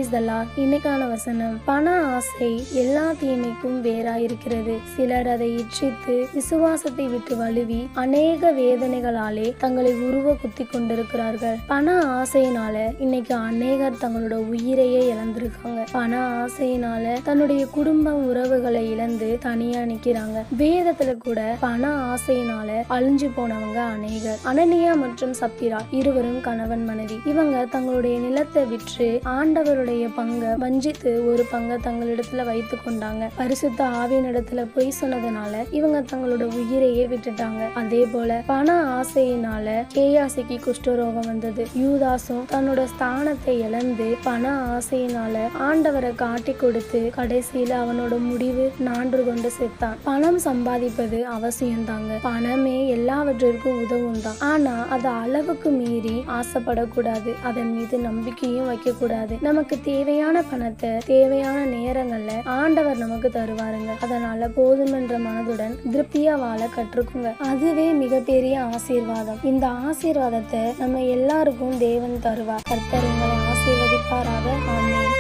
Praise the Lord. இன்னைக்கான வசனம், பண ஆசை எல்லா தீமைக்கும் வேறாயிருக்கிறது. சிலர் அதை இச்சித்து விசுவாசத்தை விட்டு வழுவி அநேக வேதனைகளாலே தங்களை உருவ குத்தி கொண்டிருக்கிறார்கள். பண ஆசையினால இன்னைக்கு அநேகர் தங்களோட உயிரையே இழந்திருக்காங்க. பண ஆசையினால தன்னுடைய குடும்ப உறவுகளை இழந்து தனியா நிக்கிறாங்க. வேதத்துல கூட பண ஆசையினால அழிஞ்சு போனவங்க அநேகர். அனனியா மற்றும் சப்பிரா இருவரும் கணவன் மனைவி. இவங்க தங்களுடைய நிலத்தை விற்று ஆண்டவருடைய பங்கை வஞ்சித்து ஒரு பங்கை தங்களிடத்துல வைத்து கொண்டாங்க. பரிசுத்த ஆவியினிடத்துல பொய் சொன்னதுனால இவங்க தங்களோட உயிரையே விட்டுட்டாங்க. அதே போல பண ஆசையினால கேயாசிக்கு குஷ்டரோகம் வந்தது. யூதாசும் தன்னோட ஸ்தானத்தை இழந்து பண ஆசையினால ஆண்டவரை காட்டி கொடுத்து கடைசியில அவனோட முடிவு நான்று கொண்டு செத்தான். பணம் சம்பாதிப்பது அவசியம்தாங்க. பணமே எல்லாவற்றிற்கும் உதவும் தான். ஆனா அது அளவுக்கு மீறி ஆசைப்படக்கூடாது. அதன் மீது நம்பிக்கையும் வைக்க கூடாது. நமக்கு தேவையான பணத்தை தேவையான நேரங்கள்ல ஆண்டவர் நமக்கு தருவாருங்க. அதனால போதுமென்ற மனதுடன் திருப்தியா வாழ கற்றுக்குங்க. அதுவே மிகப்பெரிய ஆசீர்வாதம். இந்த ஆசீர்வாதத்தை நம்ம எல்லாருக்கும் தேவன் தருவார். கர்த்தர் உங்களை ஆசீர்வதிப்பாராக. ஆமென்.